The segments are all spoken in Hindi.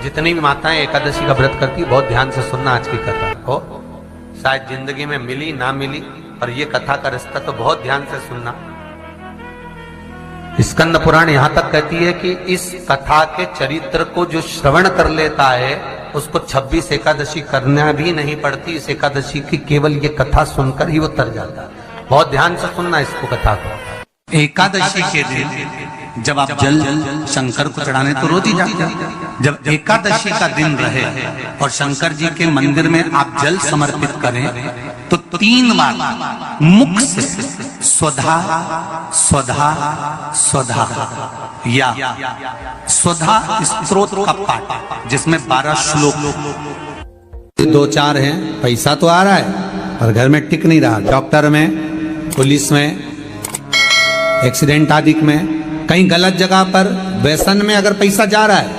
जितनी भी माताएं एकादशी का व्रत करती बहुत ध्यान से सुनना आज की कथा को। शायद जिंदगी में मिली ना मिली, पर ये कथा का रिश्ता तो बहुत ध्यान से सुनना। स्कंद पुराण यहां तक कहती है कि इस कथा के चरित्र को जो श्रवण कर लेता है उसको 26 एकादशी करना भी नहीं पड़ती। इस एकादशी की केवल ये कथा सुनकर ही वो तर जाता है। बहुत ध्यान से सुनना इसको, कथा को। एकादशी के दिन जब आप जल शंकर को चढ़ाने तो रोज ही जाते हैं। जब एकादशी का दिन रहे और शंकर जी के मंदिर में आप जल समर्पित करें तो 3 बार मुख से स्वधा स्वधा स्वधा या स्वधा स्तोत्र का पाठ, जिसमें 12 श्लोक। 2-4 हैं, पैसा तो आ रहा है पर घर में टिक नहीं रहा। डॉक्टर में, पुलिस में, एक्सीडेंट आदि में, कहीं गलत जगह पर, व्यसन में अगर पैसा जा रहा है,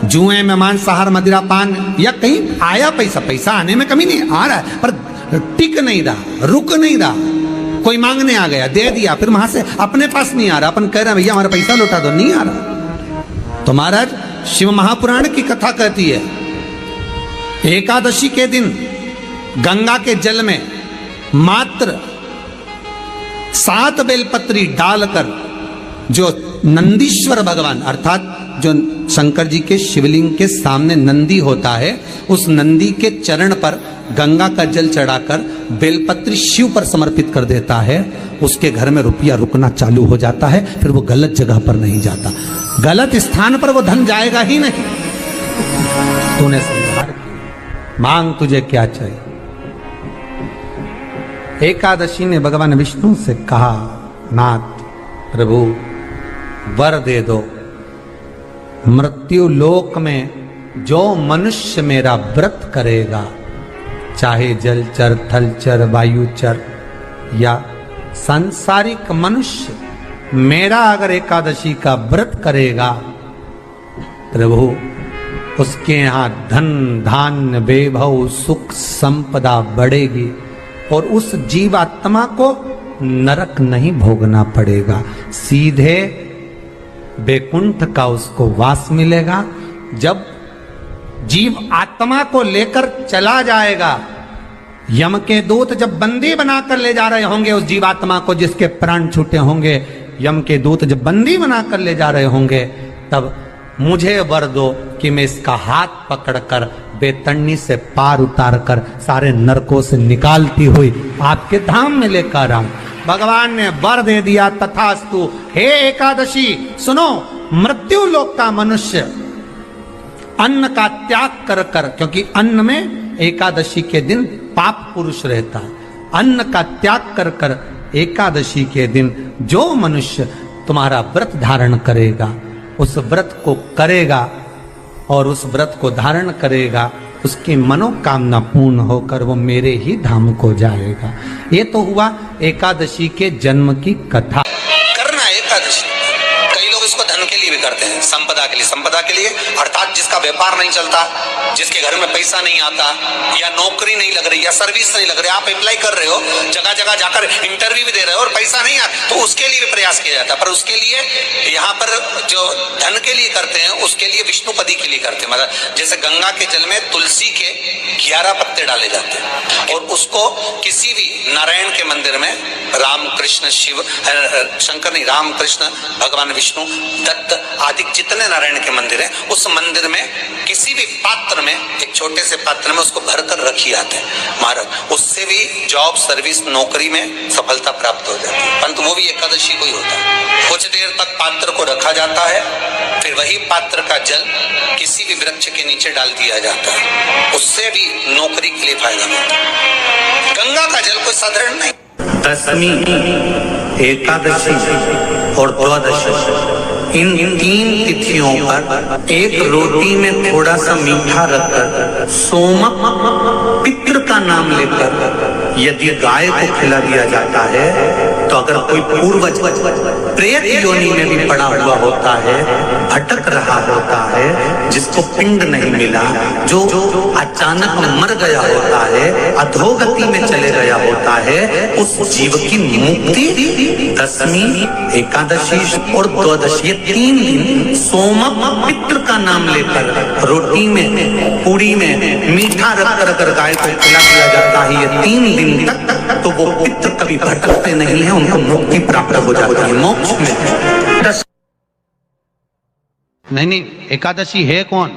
जुए में, मांसाहार, मदिरा पान, या कहीं आया पैसा आने में कमी नहीं, आ रहा है पर टिक नहीं रहा, रुक नहीं रहा। कोई मांगने आ गया, दे दिया, फिर वहां से अपने पास नहीं आ रहा, अपन कह रहे हैं भैया हमारा पैसा लौटा दो, नहीं आ रहा। तो महाराज शिव महापुराण की कथा कहती है एकादशी के दिन गंगा के जल में मात्र 7 बेलपत्री डालकर जो नंदीश्वर भगवान अर्थात जो शंकर जी के शिवलिंग के सामने नंदी होता है, उस नंदी के चरण पर गंगा का जल चढ़ाकर बेलपत्री शिव पर समर्पित कर देता है, उसके घर में रुपया रुकना चालू हो जाता है। फिर वो गलत जगह पर नहीं जाता, गलत स्थान पर वो धन जाएगा ही नहीं। तूने संहार किया, मांग तुझे क्या चाहिए। एकादशी ने भगवान विष्णु से कहा, नाथ प्रभु वर दे दो, मृत्यु लोक में जो मनुष्य मेरा व्रत करेगा, चाहे जलचर, थलचर, वायुचर या सांसारिक मनुष्य, मेरा अगर एकादशी का व्रत करेगा प्रभु, उसके यहां धन धान्य वैभव सुख संपदा बढ़ेगी और उस जीवात्मा को नरक नहीं भोगना पड़ेगा, सीधे बैकुंठ का उसको वास मिलेगा। जब जीव आत्मा को लेकर चला जाएगा, यम के दूत जब बंदी बनाकर ले जा रहे होंगे उस जीवात्मा को, जिसके प्राण छूटे होंगे, यम के दूत जब बंदी बनाकर ले जा रहे होंगे, तब मुझे वर दो कि मैं इसका हाथ पकड़कर बेतन्नी से पार उतार कर सारे नरकों से निकालती हुई आपके धाम में लेकर आऊं। भगवान ने वर दे दिया, तथास्तु। हे एकादशी सुनो, मृत्यु लोक का मनुष्य अन्न का त्याग कर कर, क्योंकि अन्न में एकादशी के दिन पाप पुरुष रहता है, अन्न का त्याग कर कर एकादशी के दिन जो मनुष्य तुम्हारा व्रत धारण करेगा, उस व्रत को करेगा और उस व्रत को धारण करेगा, उसकी मनोकामना पूर्ण होकर वो मेरे ही धाम को जाएगा। ये तो हुआ एकादशी के जन्म की कथा। करना है एकादशी, कई लोग इसको धन के लिए भी करते हैं, संपदा के लिए। संपदा के लिए अर्थात जिसका व्यापार नहीं चलता, जिसके घर में पैसा नहीं आता, या नौकरी नहीं लग रही, या सर्विस नहीं लग रही, आप अप्लाई कर रहे हो, जगह जगह जाकर इंटरव्यू भी दे रहे हो और पैसा नहीं आता, तो उसके लिए भी प्रयास किया जाता है। पर उसके लिए यहाँ पर जो धन के लिए करते हैं, उसके लिए विष्णुपदी के लिए करते हैं। मतलब जैसे गंगा के जल में तुलसी के 11 पत्ते डाले जाते हैं और उसको किसी भी नारायण के मंदिर में, राम कृष्ण शिव, शंकर नहीं, राम कृष्ण भगवान विष्णु, दत्त आदि जितने नारायण के मंदिर हैं, उस मंदिर में किसी भी पात्र में, एक छोटे से पात्र में उसको भरकर रखी जाते हैं महाराज। उससे भी जॉब, सर्विस, नौकरी में सफलता प्राप्त हो जाती है। परंतु वो भी एकादशी को ही होता है। कुछ देर तक पात्र को रखा जाता है, फिर वही पात्र का जल किसी भी वृक्ष के नीचे डाल दिया जाता है, उससे भी नौकरी के लिए फायदा मिलता है। गंगा का जल कोई साधारण नहीं। दशमी, एकादशी और द्वादशी, इन 3 तिथियों पर एक रोटी में थोड़ा सा मीठा रखकर सोमक पितृ का नाम लेकर यदि गाय को खिला दिया जाता है, तो अगर कोई पूर्वज प्रेत योनि में भी पड़ा हुआ होता है, भटक रहा होता है, जिसको पिंड नहीं मिला, जो अचानक मर गया होता है, अधोगति में चले गया होता है, उस जीव की मुक्ति दशमी, एकादशी और द्वादशी, 3 दिन सोम पितृ का नाम लेकर रोटी में, पूरी में मीठा रख कर गाय को खिला दिया जाता है। ये 3 दिन तक तो वो पितृ कभी भटकते नहीं है, उनको मुक्ति प्राप्त हो जाती है, मोक्ष में। नहीं, एकादशी है कौन?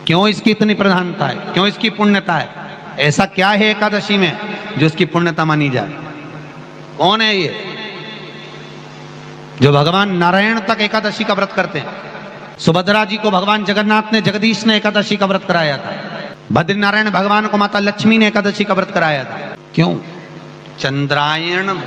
क्यों इसकी इतनी प्रधानता है? क्यों इसकी पुण्यता है? ऐसा क्या है एकादशी में जो इसकी पुण्यता मानी जाए? कौन है ये जो भगवान नारायण तक एकादशी का व्रत करते हैं? सुभद्रा जी को भगवान जगन्नाथ ने, जगदीश ने एकादशी का व्रत कराया था। बद्रीनारायण भगवान को माता लक्ष्मी ने एकादशी का व्रत कराया था। क्यों? चंद्रायण में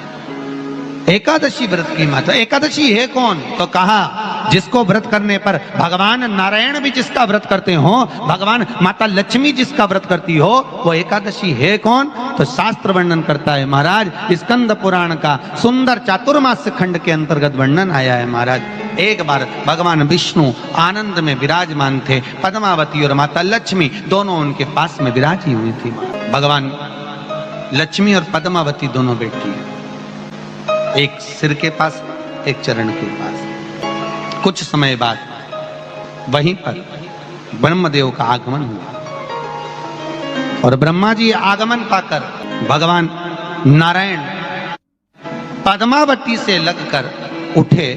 एकादशी व्रत की माता। एकादशी है कौन? तो कहा जिसको व्रत करने पर भगवान नारायण भी जिसका व्रत करते हो, भगवान माता लक्ष्मी जिसका व्रत करती हो, वो एकादशी है कौन? तो शास्त्र वर्णन करता है महाराज, स्कंद पुराण का सुंदर चातुर्मास्य खंड के अंतर्गत वर्णन आया है महाराज। एक बार भगवान विष्णु आनंद में विराजमान थे, पद्मावती और माता लक्ष्मी दोनों उनके पास में विराजी हुई थी। भगवान लक्ष्मी और पद्मावती दोनों बैठी, एक सिर के पास, एक चरण के पास। कुछ समय बाद वहीं पर ब्रह्मदेव का आगमन हुआ और ब्रह्मा जी आगमन पाकर भगवान नारायण पद्मावती से लगकर उठे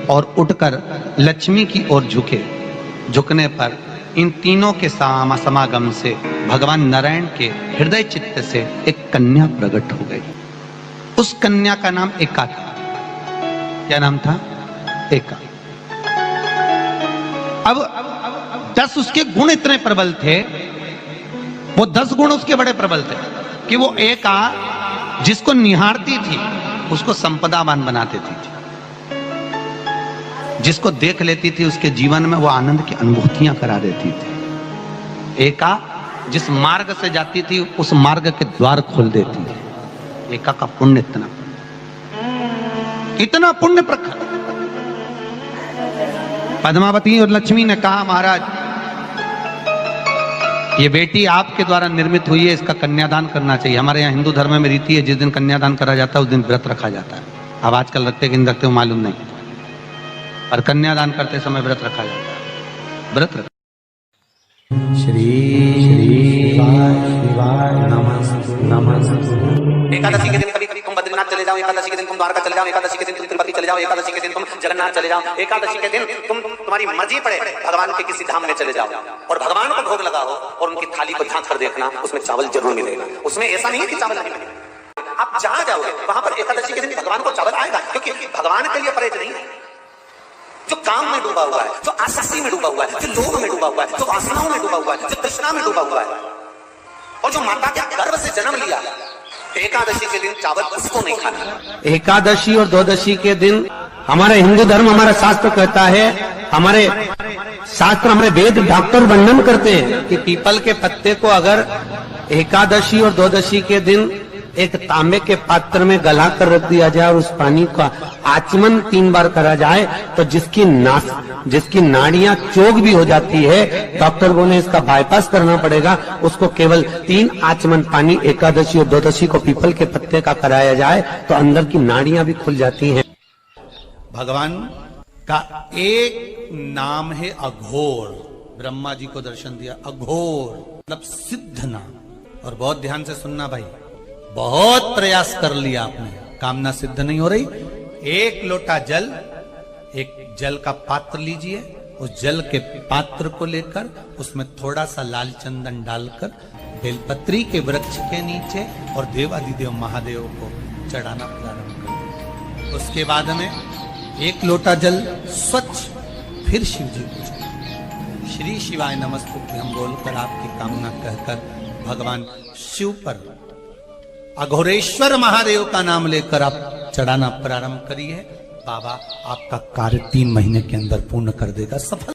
और उठकर लक्ष्मी की ओर झुके। झुकने पर इन तीनों के समागम से भगवान नारायण के हृदय चित्त से एक कन्या प्रकट हो गई। उस कन्या का नाम एका था। क्या नाम था? एका। अब 10 उसके गुण इतने प्रबल थे, वो 10 गुण उसके बड़े प्रबल थे कि वो एका जिसको निहारती थी उसको संपदावान बना देती थी। जिसको देख लेती थी उसके जीवन में वो आनंद की अनुभूतियां करा देती थी। एका जिस मार्ग से जाती थी उस मार्ग के द्वार खोल देती थी। एका का पुण्य इतना पुण्य प्रखर। पद्मावती और लक्ष्मी ने कहा महाराज ये बेटी आपके द्वारा निर्मित हुई है, इसका कन्यादान करना चाहिए। हमारे यहाँ हिंदू धर्म में रीति है, जिस दिन कन्यादान करा जाता है उस दिन व्रत रखा जाता है। अब आजकल रखते कि नहीं रखते हो मालूम नहीं, पर कन्यादान करते समय व्रत रखा जाता है। व्रत रखा। श्री शिवाय नमः। एकादशी के दिन कभी कभी तुम बद्रीनाथ चले जाओ, एकादशी के दिन तुम द्वारका चले जाओ, एकादशी के दिन तुम तिरुपति चले जाओ, एकादशी के दिन तुम जगन्नाथ चले जाओ, एकादशी के दिन तुम्हारी मर्जी पड़े भगवान के किसी धाम में चले जाओ और भगवान को भोग लगाओ और उनकी थाली को झांक कर देखना, उसमें चावल जरूर मिलेगा। उसमें ऐसा नहीं है कि चावल नहीं मिलेगा। आप जहां जाओगे वहां पर एकादशी के दिन भगवान को चावल आएगा, क्योंकि भगवान के लिए परहेज नहीं है। जो काम में डूबा हुआ है, जो आसक्ति में डूबा हुआ है, जो लोभ में डूबा हुआ है, जो वासनाओं में डूबा हुआ है, जो तृष्णा में डूबा हुआ है और जो माता के गर्भ से जन्म लिया, एकादशी के दिन चावल उसको नहीं खाना। एकादशी और द्वादशी के दिन हमारे हिंदू धर्म, हमारा शास्त्र कहता है, हमारे शास्त्र, हमारे वेद डॉक्टर वर्णन करते हैं कि पीपल के पत्ते को अगर एकादशी और द्वादशी के दिन एक तांबे के पात्र में गला कर रख दिया जाए और उस पानी का आचमन 3 बार करा जाए तो जिसकी नाड़ियां चोक भी हो जाती है, डॉक्टर बोले इसका बाईपास करना पड़ेगा, उसको केवल 3 आचमन पानी एकादशी और द्वादशी को पीपल के पत्ते का कराया जाए तो अंदर की नाड़ियां भी खुल जाती हैं। भगवान का एक नाम है अघोर। ब्रह्मा जी को दर्शन दिया, अघोर मतलब सिद्ध नाम। और बहुत ध्यान से सुनना भाई, बहुत प्रयास कर लिया आपने, कामना सिद्ध नहीं हो रही। 1 लोटा जल, एक जल का पात्र लीजिए, उस जल के पात्र को लेकर उसमें थोड़ा सा लाल चंदन डालकर बेलपत्री के वृक्ष के नीचे और देवादिदेव महादेव को चढ़ाना प्रारंभ कर। उसके बाद में 1 लोटा जल स्वच्छ फिर शिव जी को चढ़ाना। श्री शिवाय नमस्तुभ्यं हम बोलकर आपकी कामना कहकर भगवान शिव पर अघोरेश्वर महादेव का नाम लेकर आप चढ़ाना प्रारंभ करिए। बाबा आपका कार्य 3 महीने के अंदर पूर्ण कर देगा, सफल।